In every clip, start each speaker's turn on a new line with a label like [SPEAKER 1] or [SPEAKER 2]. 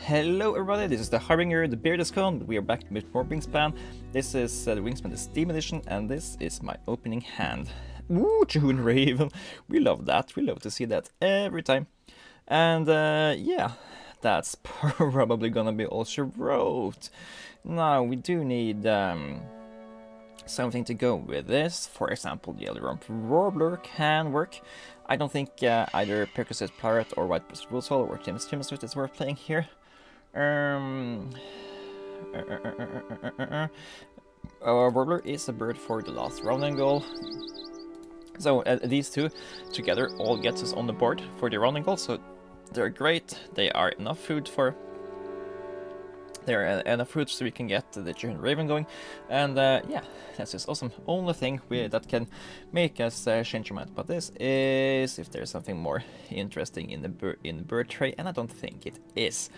[SPEAKER 1] Hello everybody, this is the Harbinger, the beard is gone, but we are back with more Wingspan. This is the Wingspan, the Steam edition, and this is my opening hand. Ooh, Chihuahuan Raven, we love that, we love to see that every time. And yeah, that's probably gonna be all she wrote. Now, we do need something to go with this. For example, the Yellow Warbler can work. I don't think either Percocet Parrot or White Breasted Woolswallow or James Smith is worth playing here. Warbler is a bird for the last rounding goal. So these two together all gets us on the board for the rounding goal. So they're great. They are enough food for. They're enough food so we can get the Chihuahuan Raven going, and yeah, that's just awesome. Only thing that can make us change our mind about this is if there's something more interesting in the bird tray, and I don't think it is.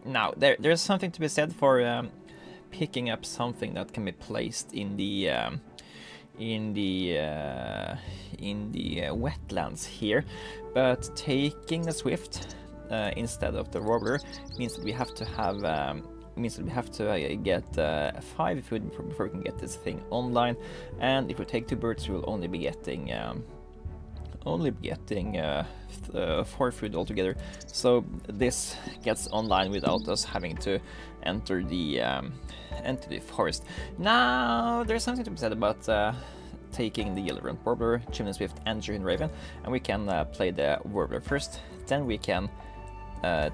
[SPEAKER 1] Now, there's something to be said for picking up something that can be placed in the wetlands here, but taking the Swift instead of the Warbler means that we have to have. Get 5 food before we can get this thing online, and if we take 2 birds, we'll only be getting 4 food altogether. So this gets online without us having to enter the forest. Now, there's something to be said about taking the Yellow Warbler, Chimney Swift, and Chihuahuan Raven, and we can play the Warbler first. Then we can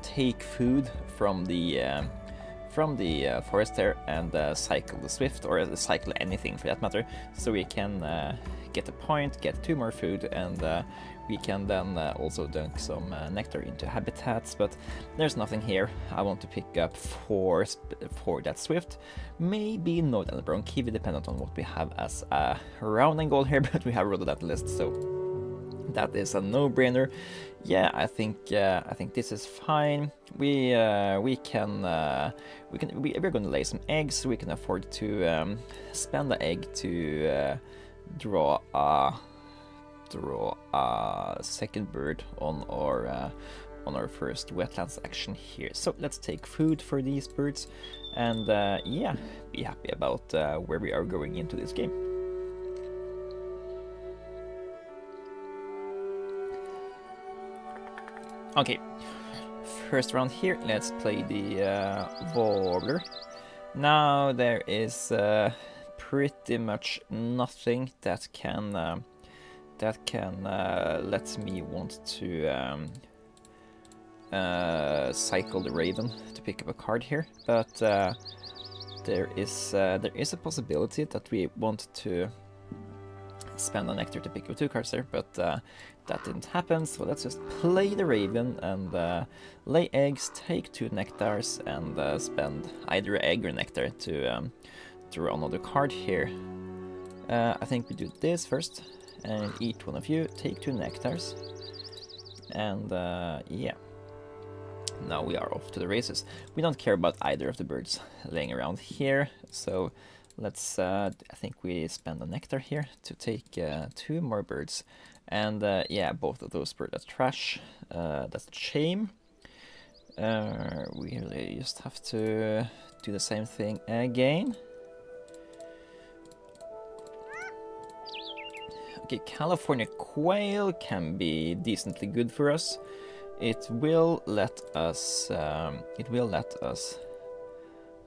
[SPEAKER 1] take food from the forest there and cycle the Swift, or cycle anything for that matter, so we can get a point, get 2 more food, and we can then also dunk some nectar into habitats. But there's nothing here I want to pick up for that Swift. Maybe Northern Kiwi, dependent on what we have as a rounding goal here, but we have Rhododendron list, so that is a no-brainer. Yeah, I think this is fine. We're going to lay some eggs, so we can afford to spend the egg to draw a second bird on our first wetlands action here. So let's take food for these birds, and yeah, be happy about where we are going into this game. Okay, first round here, let's play the Warbler. Now there is pretty much nothing that can let me want to cycle the Raven to pick up a card here, but there is a possibility that we want to spend a nectar to pick up 2 cards there, but that didn't happen, so let's just play the Raven and lay eggs, take 2 nectars, and spend either egg or nectar to draw another card here. I think we do this first, and each one of you take 2 nectars, and yeah. Now we are off to the races. We don't care about either of the birds laying around here, so let's, I think we spend a nectar here to take 2 more birds. And yeah, both of those birds are trash. That's a shame. We really just have to do the same thing again. Okay, California quail can be decently good for us. It will let us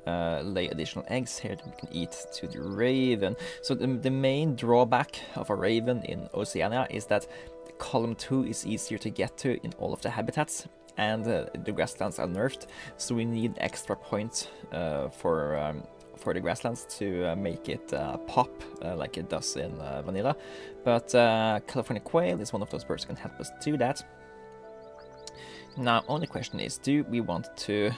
[SPEAKER 1] lay additional eggs here that we can eat to the Raven. So the main drawback of a Raven in Oceania is that column 2 is easier to get to in all of the habitats, and the grasslands are nerfed, so we need extra points for the grasslands to make it pop like it does in vanilla. But California quail is one of those birds that can help us do that. Now, only question is, do we want to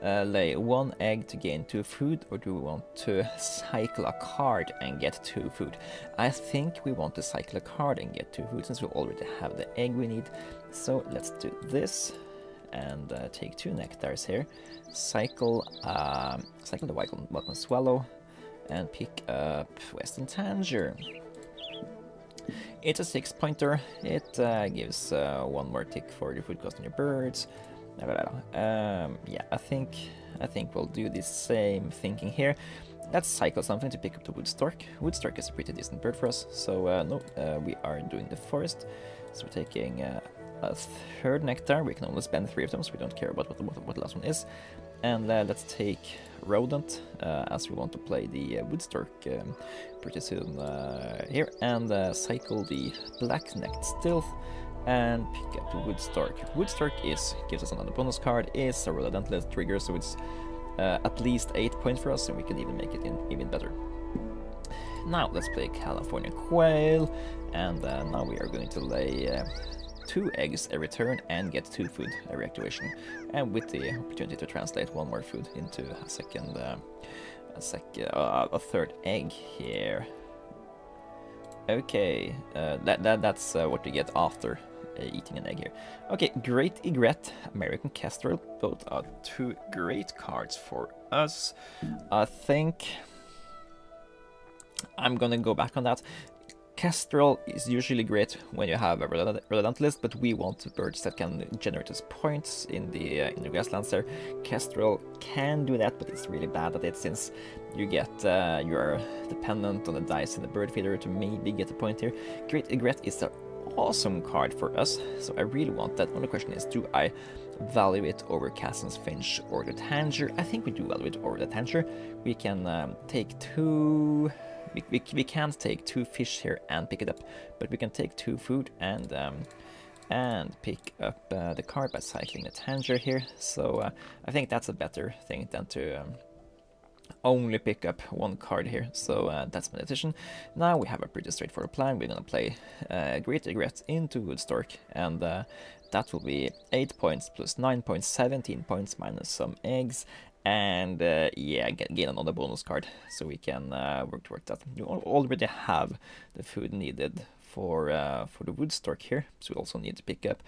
[SPEAKER 1] lay 1 egg to gain 2 food, or do we want to cycle a card and get 2 food? I think we want to cycle a card and get 2 food, since we already have the egg we need. So let's do this and take 2 nectars here, cycle the white button swallow, and pick up Western Tanger. It's a 6-pointer. It gives 1 more tick for the food cost on your birds. Yeah, I think we'll do the same thinking here. Let's cycle something to pick up the wood stork. Wood stork is a pretty decent bird for us, so no, we are doing the forest. So we're taking a third nectar. We can only spend 3 of them, so we don't care about what the last one is. And let's take rodent, as we want to play the wood stork pretty soon here, and cycle the black-necked stealth and pick up the wood stork. Wood stork gives us another bonus card, is a relentless trigger, so it's at least 8 points for us, and we can even make it even better. Now let's play California quail, and now we are going to lay 2 eggs every turn and get 2 food every activation, and with the opportunity to translate 1 more food into a third egg here. Okay, that's what we get after eating an egg here. Okay, Great Egret, American Kestrel, both are 2 great cards for us. I think I'm gonna go back on that. Kestrel is usually great when you have a relentless, but we want birds that can generate us points in the grasslands there. Kestrel can do that, but it's really bad at it, since you are dependent on the dice in the bird feeder to maybe get a point here. Great Egret is an awesome card for us, so I really want that. Only question is, do I value it over Cassin's Finch or the Tanger? I think we do value it over the Tanger. We can take 2... We can't take 2 fish here and pick it up, but we can take 2 food and pick up the card by cycling the Tanger here. So I think that's a better thing than to only pick up 1 card here. So that's my decision. Now we have a pretty straightforward plan. We're gonna play Great Egret into wood stork, and that will be 8 points plus 9 points, 17 points minus some eggs. And yeah, gain another bonus card, so we can work towards that. You already have the food needed for the wood stork here, so we also need to pick up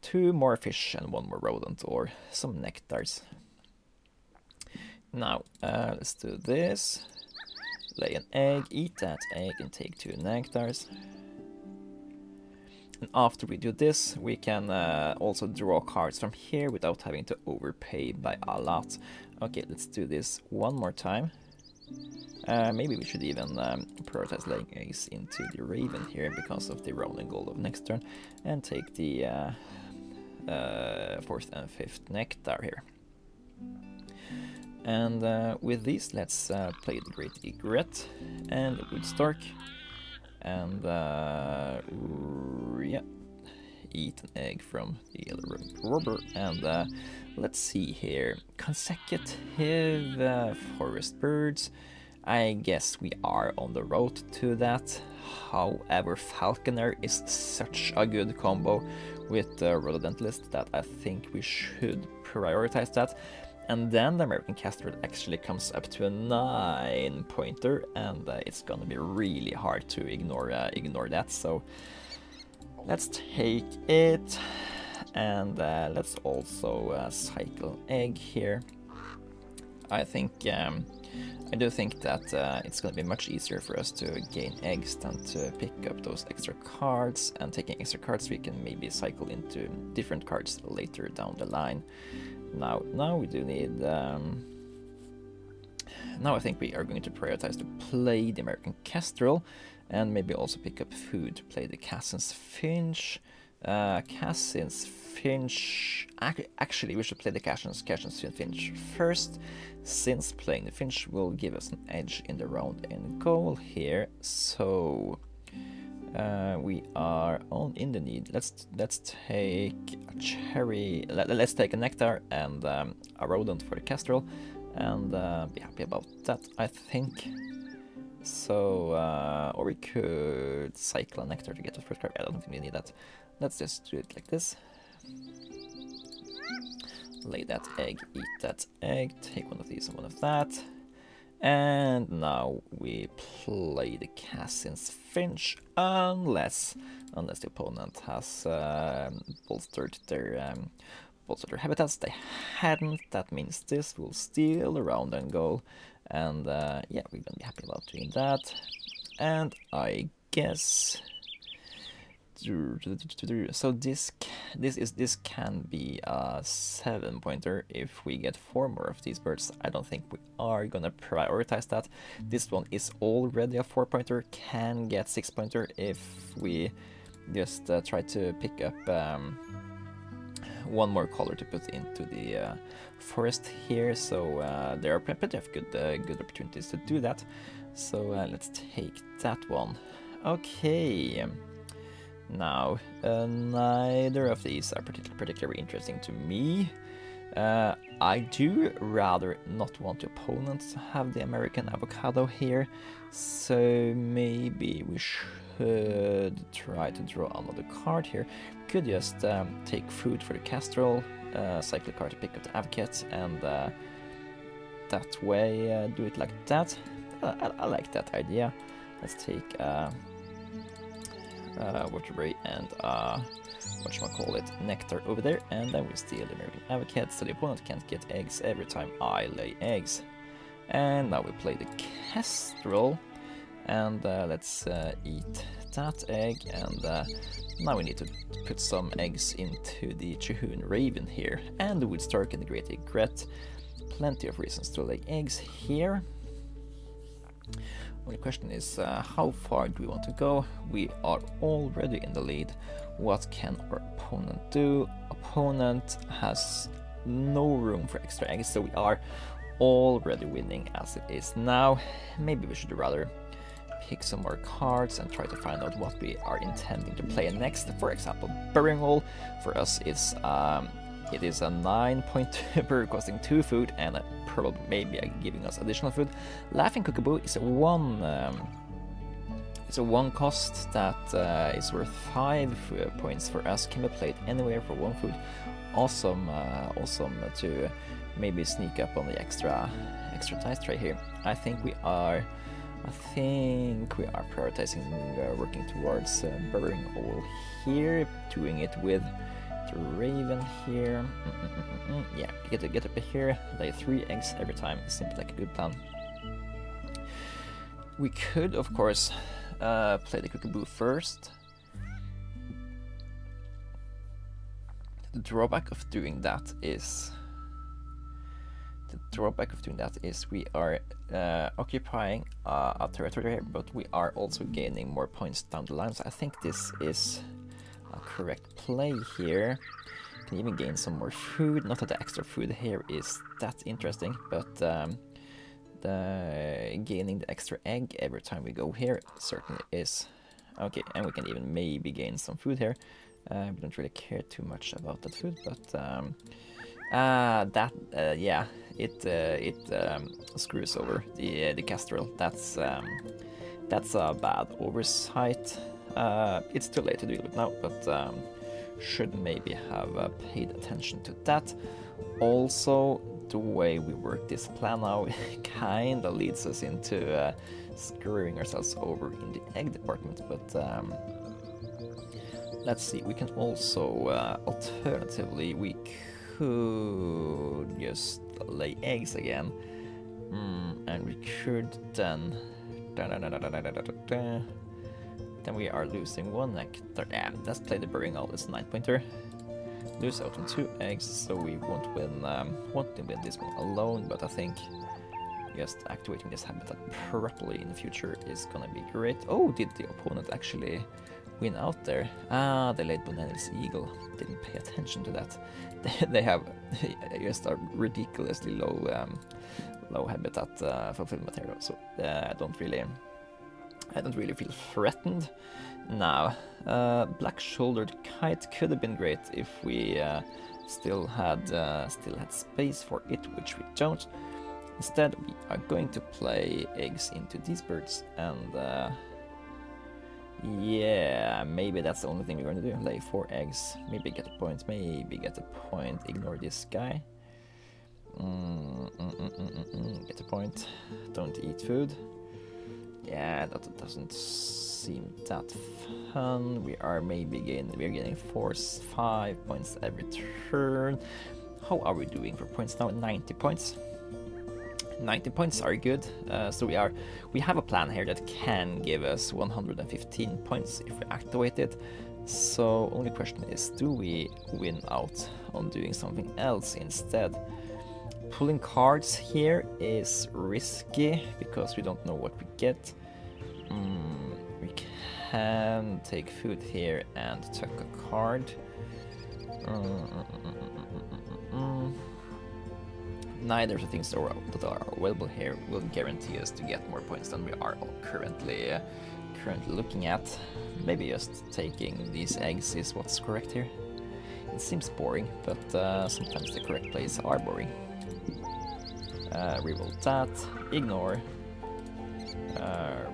[SPEAKER 1] 2 more fish and 1 more rodent or some nectars. Now let's do this. Lay an egg, eat that egg, and take 2 nectars. And after we do this, we can also draw cards from here without having to overpay by a lot. Okay, let's do this 1 more time. Maybe we should even prioritize laying eggs into the raven here because of the rolling gold of next turn, and take the 4th and 5th nectar here. And with these, let's play the Great Egret and the wood stork. And yeah, eat an egg from the yellow robber. And let's see here, consecutive forest birds. I guess we are on the road to that. However, falconer is such a good combo with the rhododentalist that I think we should prioritize that. And then the American Kestrel actually comes up to a 9 pointer, and it's gonna be really hard to ignore that. So let's take it, and let's also cycle egg here. I do think that it's gonna be much easier for us to gain eggs than to pick up those extra cards. And taking extra cards, we can maybe cycle into different cards later down the line. Now we do need. Now I think we are going to prioritize to play the American Kestrel, and maybe also pick up food to play the Cassin's Finch. Cassin's Finch. Actually, we should play the Cassin's Finch first, since playing the Finch will give us an edge in the round and goal here. So we are in the need. Let's take a cherry. Let's take a nectar and a rodent for the Kestrel, and be happy about that, I think. So or we could cycle a nectar to get the first card. I don't think we need that. Let's just do it like this. Lay that egg, eat that egg, take 1 of these and 1 of that. And now we play the Cassin's Finch, unless the opponent has bolstered their habitats. They hadn't. That means this will steal the round and goal. And yeah, we're gonna be happy about doing that. And I guess So this can be a 7-pointer if we get 4 more of these birds. I don't think we are gonna prioritize that. This one is already a 4-pointer, can get 6-pointer if we just try to pick up one more color to put into the forest here. So there are plenty of good opportunities to do that. So let's take that one. Okay. Now, neither of these are particularly interesting to me. I do rather not want the opponents to have the American avocado here, so maybe we should try to draw another card here. Could just take food for the Castrol, cycle a card to pick up the Advocate, and that way do it like that. I like that idea. Let's take Waterbury and whatchamacallit, Nectar over there, and then we steal the American Advocate, so the opponent can't get eggs every time I lay eggs. And now we play the Kestrel, and let's eat that egg, and now we need to put some eggs into the Chihuahuan Raven here, and the Woodstark and the Great Egret. Plenty of reasons to lay eggs here. Well, the question is, how far do we want to go? We are already in the lead. What can our opponent do? Opponent has no room for extra eggs, so we are already winning as it is now. Maybe we should rather pick some more cards and try to find out what we are intending to play next. For example, Burying Hole for us is it is a 9-pointer costing 2 food and probably maybe giving us additional food. Laughing Cookaboo is a 1 cost that is worth 5 points for us. Can be played anywhere for 1 food. Awesome, awesome to maybe sneak up on the extra dice tray here. I think we are prioritizing working towards Burying Hole here, doing it with the Raven here. Yeah, get up here, lay 3 eggs every time. Seems like a good plan. We could, of course, play the Cookaboo first. The drawback of doing that is we are occupying a territory here, but we are also gaining more points down the line. So I think this is a correct play here. Can even gain some more food. Not that the extra food here is that interesting, but gaining the extra egg every time we go here certainly is. Okay, and we can even maybe gain some food here. We don't really care too much about that food, but yeah, it screws over the Kestrel. That's a bad oversight. It's too late to deal with now, but should maybe have paid attention to that. Also, the way we work this plan now kinda leads us into screwing ourselves over in the egg department, but let's see. We can also alternatively we could just lay eggs again, and we could then we are losing 1 nectar. Yeah, let's play the Burying Hole. It's a 9-pointer. Lose out on 2 eggs, so we won't win this one alone, but I think just activating this habitat properly in the future is gonna be great. Oh, did the opponent actually win out there? Ah, they laid Bonanil's Eagle. Didn't pay attention to that. They have just a ridiculously low habitat fulfillment here, so I don't really feel threatened now. Black-shouldered kite could have been great if we still had space for it, which we don't. Instead, we are going to play eggs into these birds, and yeah, maybe that's the only thing we're going to do. Lay 4 eggs, maybe get a point, ignore this guy. Get a point, don't eat food. Yeah, that doesn't seem that fun. We are getting 5 points every turn. How are we doing for points now? 90 points. 90 points are good. So we have a plan here that can give us 115 points if we activate it. So only question is, do we win out on doing something else instead? Pulling cards here is risky because we don't know what we get. We can take food here and tuck a card. Neither of the things that are available here will guarantee us to get more points than we are currently looking at. Maybe just taking these eggs is what's correct here. It seems boring, but sometimes the correct plays are boring. Reroll that, ignore,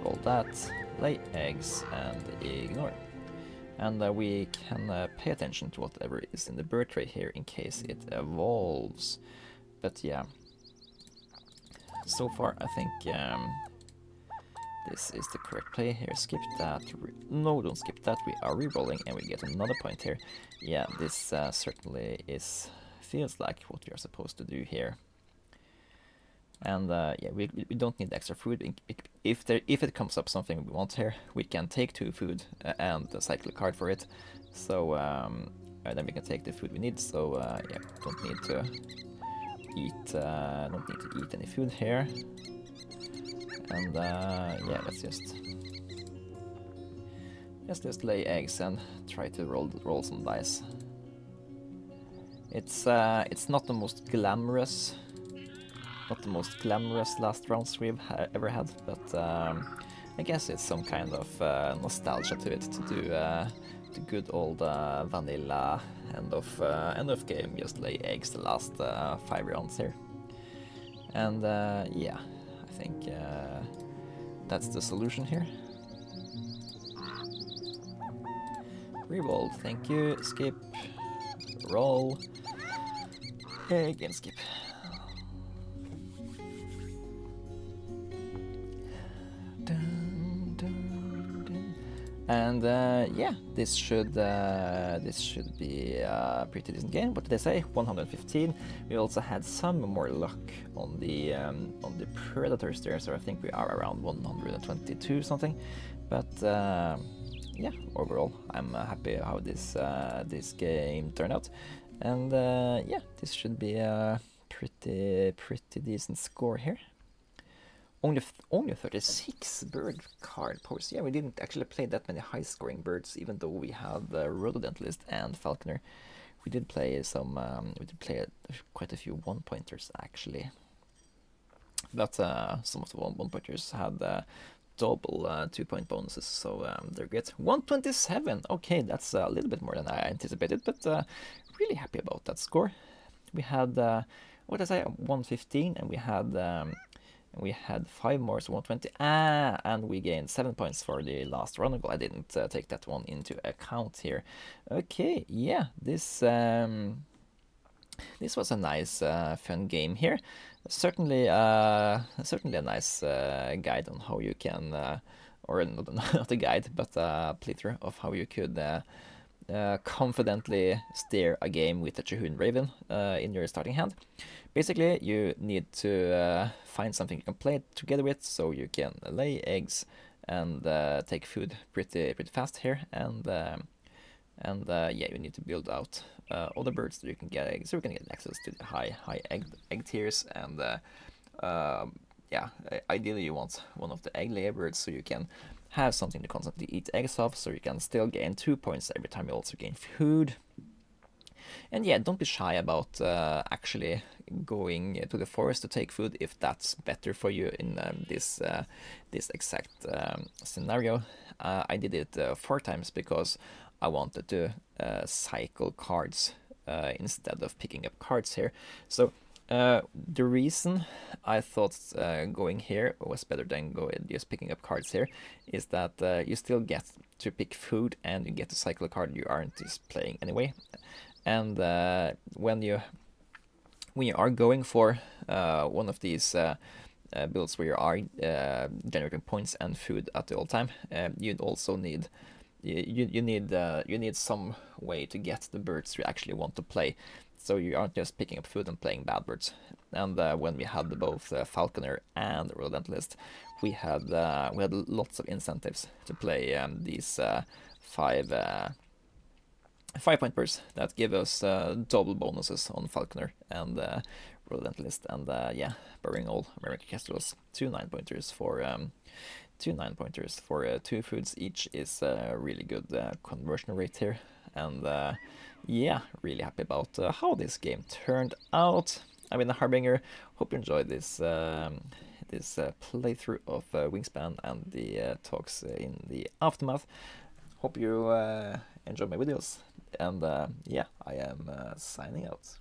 [SPEAKER 1] roll that, lay eggs, and ignore. And we can pay attention to whatever is in the bird tray here in case it evolves. But yeah, so far I think this is the correct play here. Skip that. No, don't skip that. We are re-rolling and we get another point here. Yeah, this certainly feels like what we are supposed to do here. And yeah, we don't need extra food. If it comes up something we want here, we can take 2 food and cycle a card for it. So then we can take the food we need. So yeah, don't need to eat any food here. And yeah, let's just lay eggs and try to roll some dice. It's not the most glamorous last rounds we've ever had, but I guess it's some kind of nostalgia to it to do the good old vanilla end of game, just lay eggs the last 5 rounds here. And yeah, I think that's the solution here. Reroll, thank you. Skip, roll, again skip. And yeah, this should be a pretty decent game. What did I say? 115. We also had some more luck on the predators there, so I think we are around 122 something. But yeah, overall, I'm happy how this game turned out, and yeah, this should be a pretty decent score here. Only 36 bird card powers. Yeah, we didn't actually play that many high-scoring birds, even though we had the Rhododentalist and Falconer. We did play some. We did play quite a few one-pointers actually, but some of the one-pointers had double 2-point bonuses, so they're great. 127. Okay, that's a little bit more than I anticipated, but really happy about that score. We had what did I say? 115, and we had 5 more, so 120. And we gained 7 points for the last run goal. I didn't take that one into account here. Okay, yeah, this was a nice, fun game here. Certainly a nice guide on how you can, or not a guide, but a playthrough of how you could confidently steer a game with a Chihuahuan Raven in your starting hand. Basically, you need to find something you can play together with, so you can lay eggs and take food pretty fast here, and yeah, you need to build out other birds so you can get eggs, so you can get access to the high egg tiers, and yeah, ideally you want one of the egg layer birds so you can have something to constantly eat eggs of, so you can still gain 2 points every time you also gain food. And yeah, don't be shy about actually going to the forest to take food if that's better for you in this exact scenario. I did it 4 times because I wanted to cycle cards instead of picking up cards here. So the reason I thought going here was better than just picking up cards here is that you still get to pick food and you get to cycle a card you aren't just playing anyway. And when you are going for one of these builds where you are generating points and food at the all time, you'd also need you need some way to get the birds you actually want to play. So you aren't just picking up food and playing bad birds. And when we had both Falconer and Rhododentalist, we had lots of incentives to play these 5 5-point bursts that give us double bonuses on Falconer and Relentless, and yeah, burying all American Kestrels. 2 9-pointers for 2 9-pointers for 2 foods each is a really good conversion rate here, and yeah, really happy about how this game turned out. I've been a Harbinger. Hope you enjoyed this playthrough of Wingspan and the talks in the aftermath. Hope you enjoy my videos, and yeah, I am signing out.